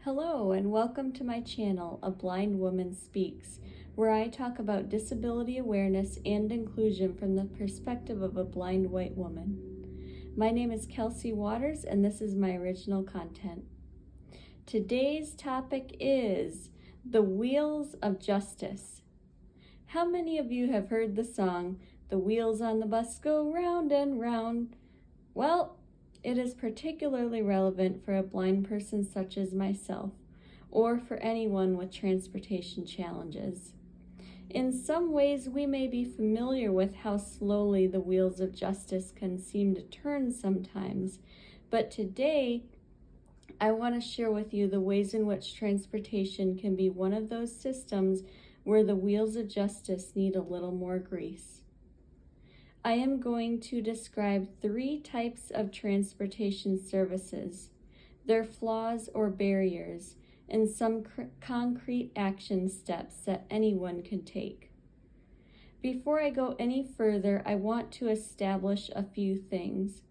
Hello and welcome to my channel, A Blind Woman Speaks, where I talk about disability awareness and inclusion from the perspective of a blind white woman. My name is Kelsey Waters and this is my original content. Today's topic is the wheels of justice. How many of you have heard the song, "The wheels on the bus go round and round"? Well, it is particularly relevant for a blind person such as myself, or for anyone with transportation challenges. In some ways, we may be familiar with how slowly the wheels of justice can seem to turn sometimes, but today, I want to share with you the ways in which transportation can be one of those systems where the wheels of justice need a little more grease. I am going to describe 3 types of transportation services, their flaws or barriers, and some concrete action steps that anyone can take. Before I go any further, I want to establish a few things.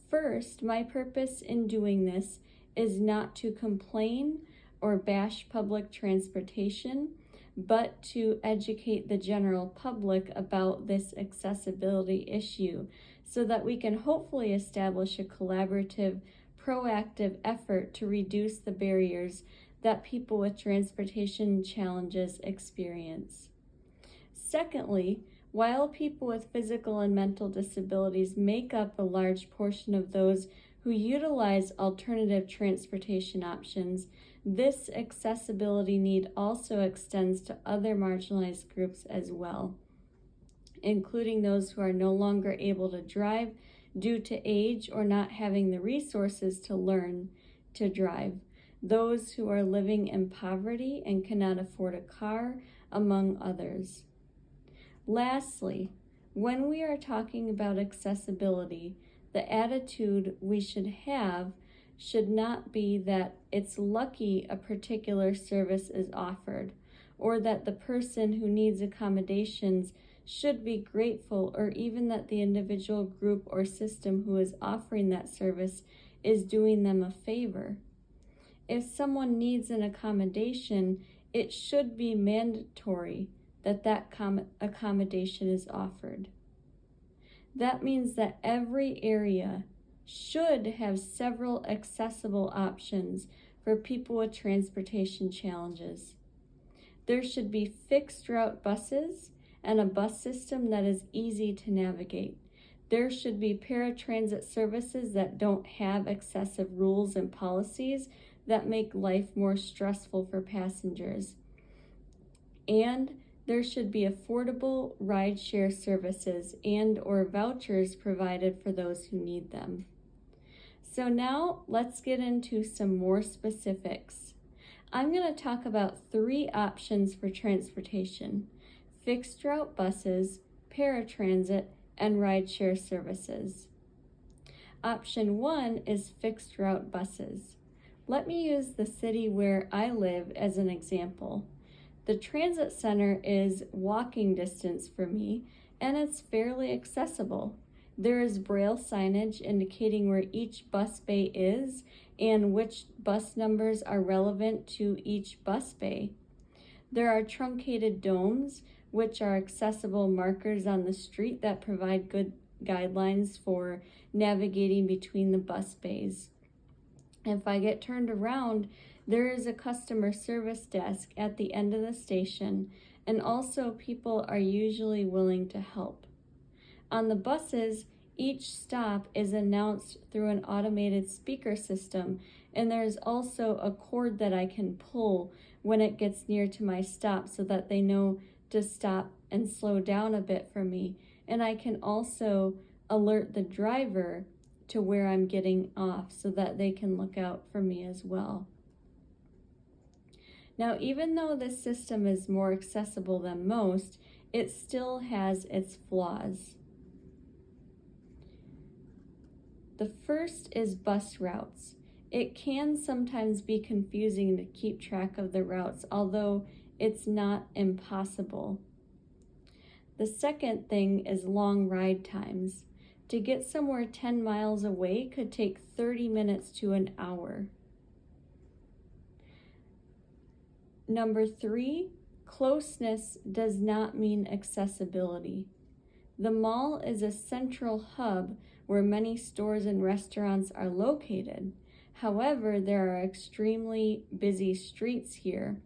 First, my purpose in doing this is not to complain or bash public transportation, but to educate the general public about this accessibility issue so that we can hopefully establish a collaborative, proactive effort to reduce the barriers that people with transportation challenges experience. Secondly, while people with physical and mental disabilities make up a large portion of those who utilize alternative transportation options, this accessibility need also extends to other marginalized groups as well, including those who are no longer able to drive due to age or not having the resources to learn to drive, those who are living in poverty and cannot afford a car, among others. Lastly, when we are talking about accessibility, the attitude we should have should not be that it's lucky a particular service is offered, or that the person who needs accommodations should be grateful, or even that the individual group or system who is offering that service is doing them a favor. If someone needs an accommodation, it should be mandatory that accommodation is offered. That means that every area should have several accessible options for people with transportation challenges. There should be fixed route buses and a bus system that is easy to navigate. There should be paratransit services that don't have excessive rules and policies that make life more stressful for passengers. And there should be affordable rideshare services and/or vouchers provided for those who need them. So now let's get into some more specifics. I'm going to talk about 3 options for transportation: fixed route buses, paratransit, and rideshare services. Option 1 is fixed route buses. Let me use the city where I live as an example. The transit center is walking distance for me, and it's fairly accessible. There is braille signage indicating where each bus bay is and which bus numbers are relevant to each bus bay. There are truncated domes, which are accessible markers on the street that provide good guidelines for navigating between the bus bays. If I get turned around, there is a customer service desk at the end of the station, and also people are usually willing to help. On the buses, each stop is announced through an automated speaker system, and there's also a cord that I can pull when it gets near to my stop so that they know to stop and slow down a bit for me. And I can also alert the driver to where I'm getting off so that they can look out for me as well. Now, even though this system is more accessible than most, it still has its flaws. The first is bus routes. It can sometimes be confusing to keep track of the routes, although it's not impossible. The second thing is long ride times. To get somewhere 10 miles away could take 30 minutes to an hour. Number 3, closeness does not mean accessibility. The mall is a central hub where many stores and restaurants are located. However, there are extremely busy streets here.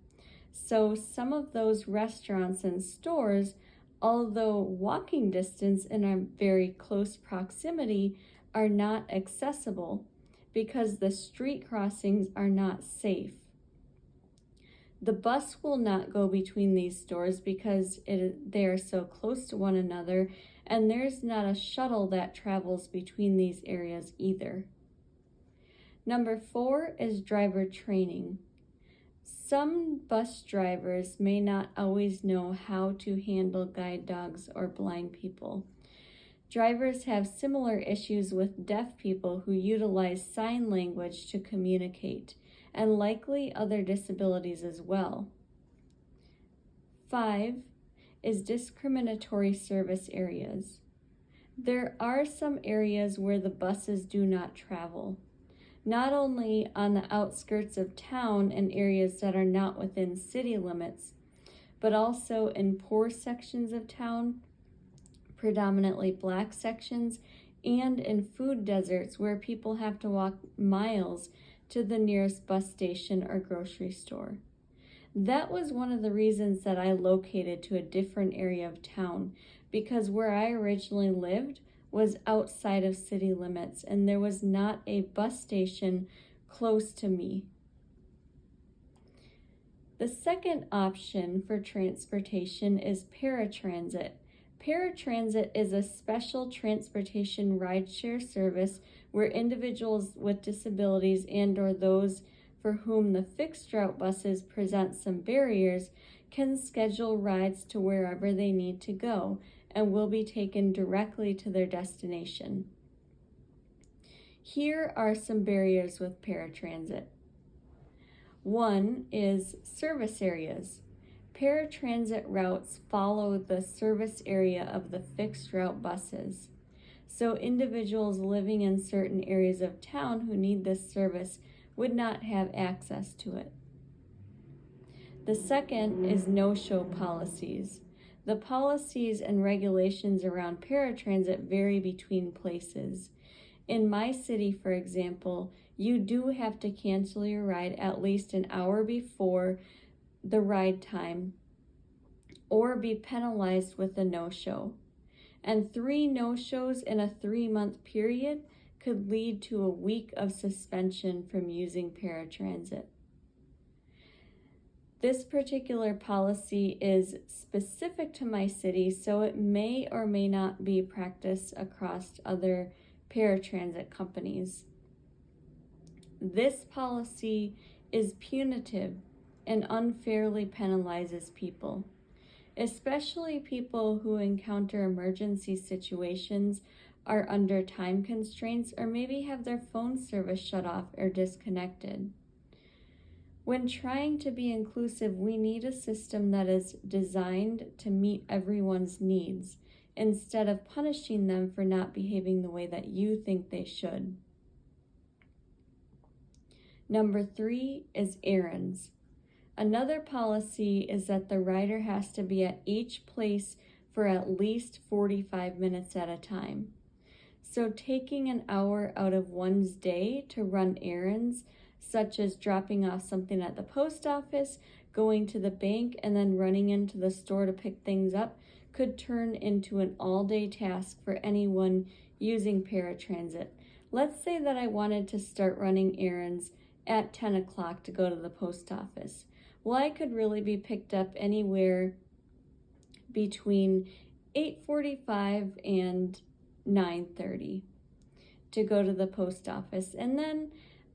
So some of those restaurants and stores, although walking distance in a very close proximity, are not accessible because the street crossings are not safe. The bus will not go between these stores because they are so close to one another, and there's not a shuttle that travels between these areas either. Number 4 is driver training. Some bus drivers may not always know how to handle guide dogs or blind people. Drivers have similar issues with deaf people who utilize sign language to communicate, and likely other disabilities as well. 5 is discriminatory service areas. There are some areas where the buses do not travel, not only on the outskirts of town and areas that are not within city limits, but also in poor sections of town, predominantly Black sections, and in food deserts where people have to walk miles to the nearest bus station or grocery store. That was one of the reasons that I located to a different area of town, because where I originally lived was outside of city limits and there was not a bus station close to me. The second option for transportation is paratransit. Paratransit is a special transportation rideshare service where individuals with disabilities and or those for whom the fixed route buses present some barriers can schedule rides to wherever they need to go and will be taken directly to their destination. Here are some barriers with paratransit. 1 is service areas. Paratransit routes follow the service area of the fixed route buses. So individuals living in certain areas of town who need this service would not have access to it. The second is no-show policies. The policies and regulations around paratransit vary between places. In my city, for example, you do have to cancel your ride at least an hour before the ride time or be penalized with a no-show. And 3 no-shows in a 3-month period could lead to a week of suspension from using paratransit. This particular policy is specific to my city, so it may or may not be practiced across other paratransit companies. This policy is punitive and unfairly penalizes people, especially people who encounter emergency situations, are under time constraints, or maybe have their phone service shut off or disconnected. When trying to be inclusive, we need a system that is designed to meet everyone's needs instead of punishing them for not behaving the way that you think they should. Number 3 is errands. Another policy is that the rider has to be at each place for at least 45 minutes at a time. So taking an hour out of one's day to run errands, such as dropping off something at the post office, going to the bank, and then running into the store to pick things up, could turn into an all-day task for anyone using paratransit. Let's say that I wanted to start running errands at 10 o'clock to go to the post office. Well, I could really be picked up anywhere between 8:45 and 9:30 to go to the post office, and then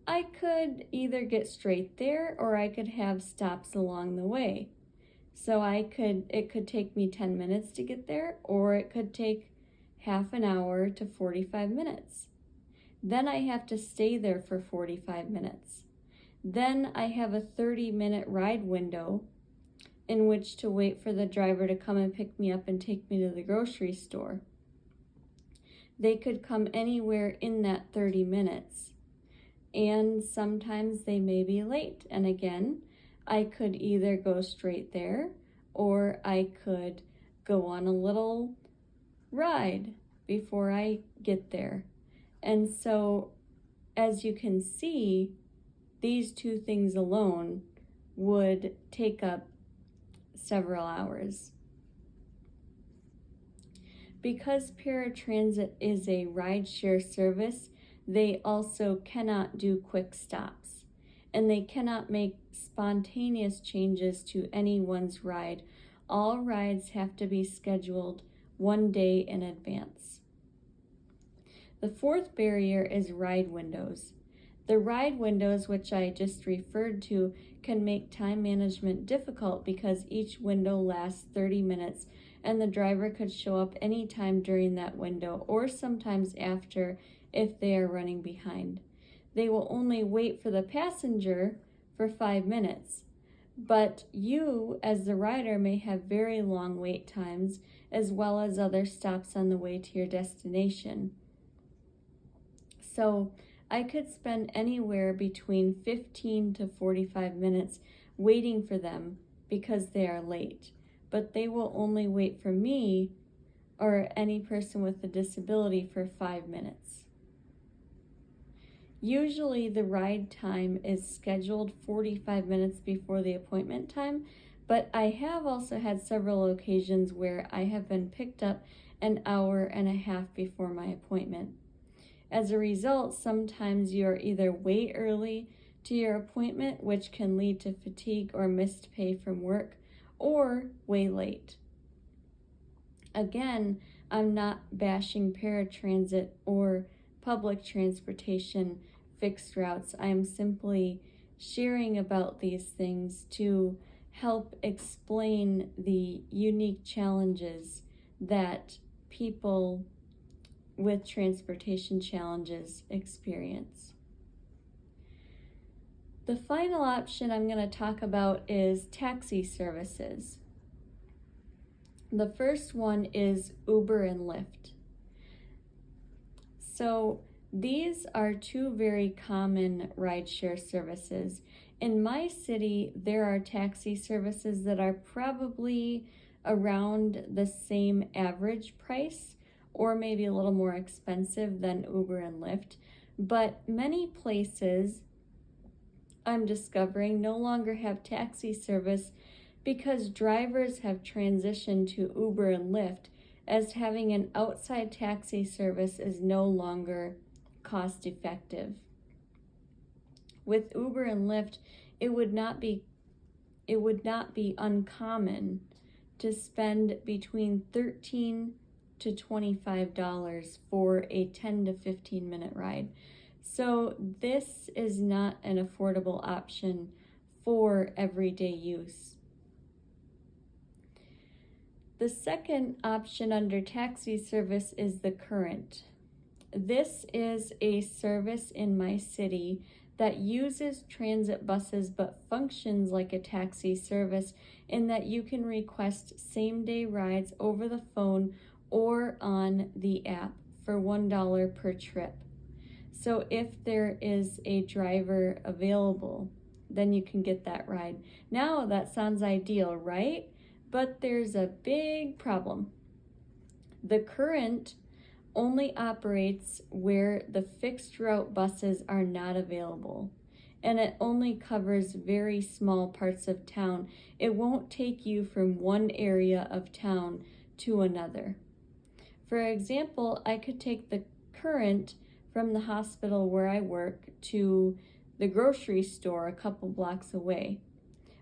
I could either get straight there or I could have stops along the way. So it could take me 10 minutes to get there, or it could take half an hour to 45 minutes. Then I have to stay there for 45 minutes. Then I have a 30-minute ride window in which to wait for the driver to come and pick me up and take me to the grocery store. They could come anywhere in that 30 minutes. And sometimes they may be late. And again, I could either go straight there, or I could go on a little ride before I get there. And so, as you can see, these two things alone would take up several hours. Because paratransit is a rideshare service, they also cannot do quick stops, and they cannot make spontaneous changes to anyone's ride. All rides have to be scheduled one day in advance. The fourth barrier is ride windows. The ride windows, which I just referred to, can make time management difficult because each window lasts 30 minutes and the driver could show up anytime during that window or sometimes after if they are running behind. They will only wait for the passenger for 5 minutes, but you as the rider may have very long wait times as well as other stops on the way to your destination. So I could spend anywhere between 15 to 45 minutes waiting for them because they are late, but they will only wait for me or any person with a disability for 5 minutes. Usually the ride time is scheduled 45 minutes before the appointment time, but I have also had several occasions where I have been picked up an hour and a half before my appointment. As a result, sometimes you're either way early to your appointment, which can lead to fatigue or missed pay from work, or way late. Again, I'm not bashing paratransit or public transportation fixed routes. I am simply sharing about these things to help explain the unique challenges that people with transportation challenges experience. The final option I'm going to talk about is taxi services. The first one is Uber and Lyft. So these are two very common rideshare services. In my city, there are taxi services that are probably around the same average price or maybe a little more expensive than Uber and Lyft. But many places I'm discovering no longer have taxi service because drivers have transitioned to Uber and Lyft, as having an outside taxi service is no longer cost effective. With Uber and Lyft, it would not be uncommon to spend between $13 to $25 for a 10 to 15 minute ride. So this is not an affordable option for everyday use. The second option under taxi service is the Current. This is a service in my city that uses transit buses but functions like a taxi service in that you can request same-day rides over the phone or on the app for $1 per trip. So if there is a driver available, then you can get that ride. Now that sounds ideal, right? But there's a big problem. The Current only operates where the fixed route buses are not available, and it only covers very small parts of town. It won't take you from one area of town to another. For example, I could take the Current from the hospital where I work to the grocery store a couple blocks away.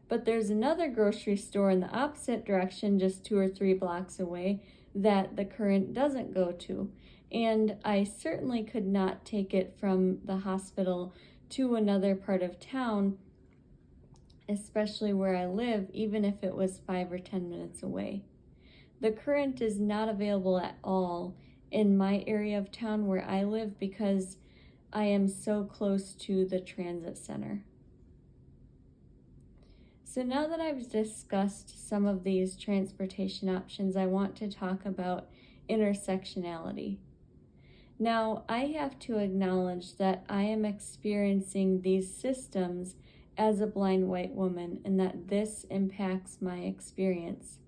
But there's another grocery store in the opposite direction, just 2 or 3 blocks away, that the Current doesn't go to. And I certainly could not take it from the hospital to another part of town, especially where I live, even if it was 5 or 10 minutes away. The Current is not available at all in my area of town where I live because I am so close to the transit center. So now that I've discussed some of these transportation options, I want to talk about intersectionality. Now, I have to acknowledge that I am experiencing these systems as a blind white woman and that this impacts my experience.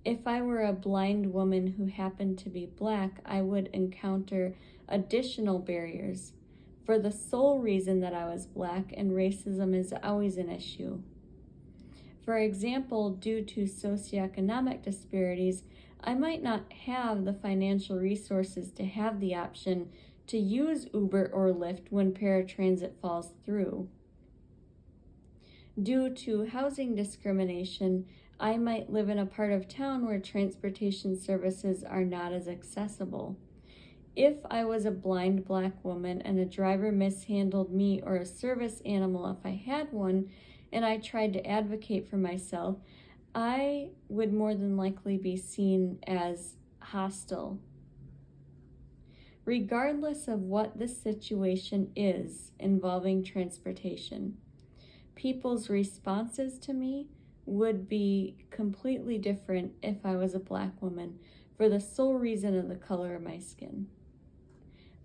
If I were a blind woman who happened to be Black, I would encounter additional barriers for the sole reason that I was Black, and racism is always an issue. For example, due to socioeconomic disparities, I might not have the financial resources to have the option to use Uber or Lyft when paratransit falls through. Due to housing discrimination, I might live in a part of town where transportation services are not as accessible. If I was a blind Black woman and a driver mishandled me or a service animal if I had one, and I tried to advocate for myself, I would more than likely be seen as hostile. Regardless of what the situation is involving transportation, people's responses to me would be completely different if I was a Black woman for the sole reason of the color of my skin.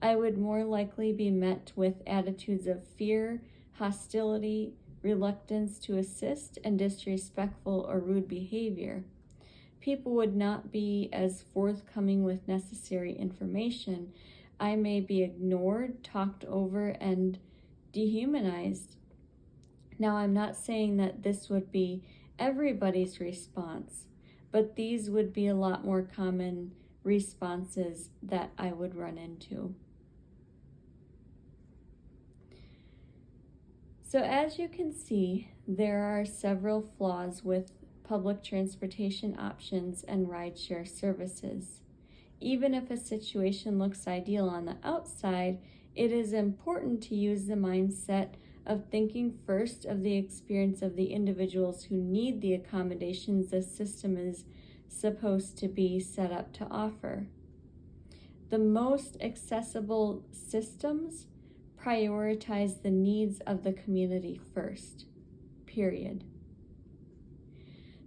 I would more likely be met with attitudes of fear, hostility, reluctance to assist, and disrespectful or rude behavior. People would not be as forthcoming with necessary information. I may be ignored, talked over, and dehumanized. Now, I'm not saying that this would be everybody's response, but these would be a lot more common responses that I would run into. So as you can see, there are several flaws with public transportation options and rideshare services. Even if a situation looks ideal on the outside, it is important to use the mindset of thinking first of the experience of the individuals who need the accommodations the system is supposed to be set up to offer. The most accessible systems prioritize the needs of the community first, period.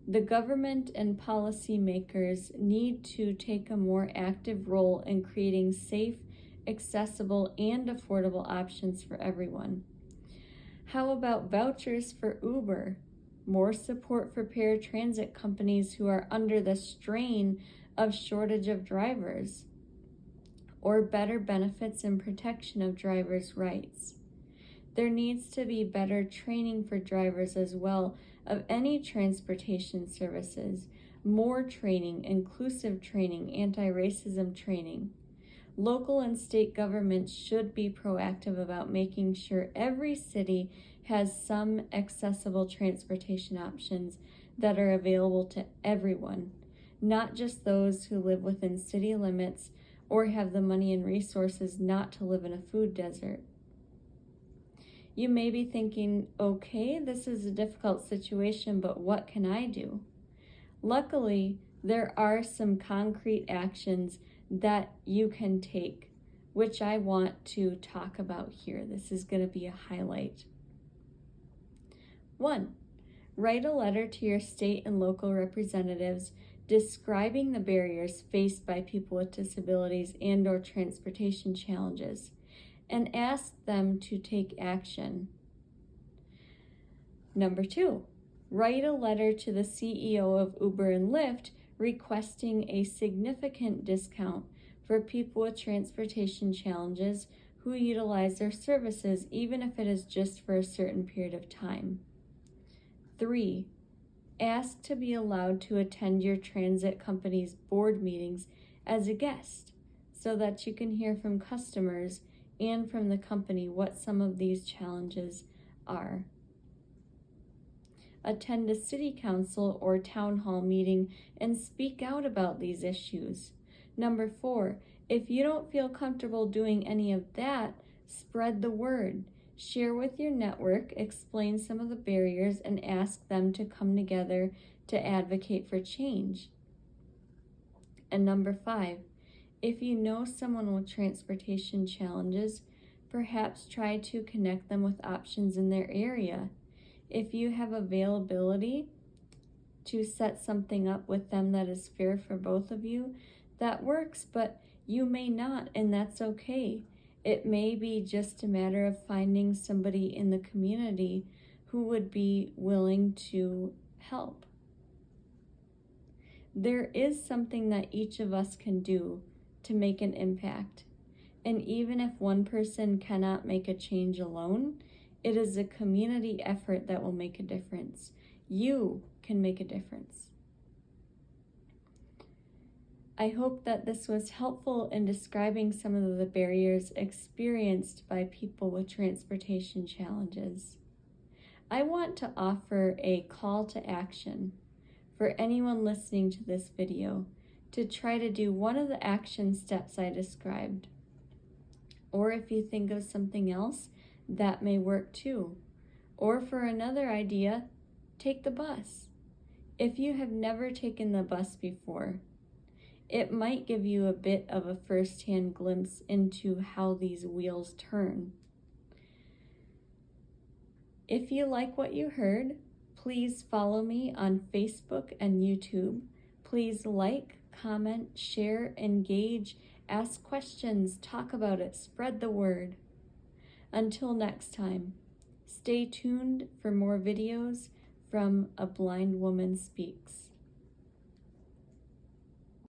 The government and policymakers need to take a more active role in creating safe, accessible, and affordable options for everyone. How about vouchers for Uber? More support for paratransit companies who are under the strain of shortage of drivers? Or better benefits and protection of drivers' rights? There needs to be better training for drivers as well of any transportation services, more training, inclusive training, anti-racism training. Local and state governments should be proactive about making sure every city has some accessible transportation options that are available to everyone, not just those who live within city limits or have the money and resources not to live in a food desert. You may be thinking, okay, this is a difficult situation, but what can I do? Luckily, there are some concrete actions that you can take, which I want to talk about here. This is going to be a highlight. 1. Write a letter to your state and local representatives describing the barriers faced by people with disabilities and/or transportation challenges, and ask them to take action. 2. Write a letter to the CEO of Uber and Lyft requesting a significant discount for people with transportation challenges who utilize their services, even if it is just for a certain period of time. 3. Ask to be allowed to attend your transit company's board meetings as a guest so that you can hear from customers and from the company what some of these challenges are. Attend a city council or town hall meeting and speak out about these issues. 4, if you don't feel comfortable doing any of that, spread the word. Share with your network, explain some of the barriers, and ask them to come together to advocate for change. And 5, if you know someone with transportation challenges, perhaps try to connect them with options in their area. If you have availability to set something up with them that is fair for both of you, that works, but you may not, and that's okay. It may be just a matter of finding somebody in the community who would be willing to help. There is something that each of us can do to make an impact. And even if one person cannot make a change alone, it is a community effort that will make a difference. You can make a difference. I hope that this was helpful in describing some of the barriers experienced by people with transportation challenges. I want to offer a call to action for anyone listening to this video to try to do one of the action steps I described. Or if you think of something else, that may work too. Or for another idea, take the bus. If you have never taken the bus before, it might give you a bit of a first-hand glimpse into how these wheels turn. If you like what you heard, please follow me on Facebook and YouTube. Please like, comment, share, engage, ask questions, talk about it, spread the word. Until next time, stay tuned for more videos from A Blind Woman Speaks.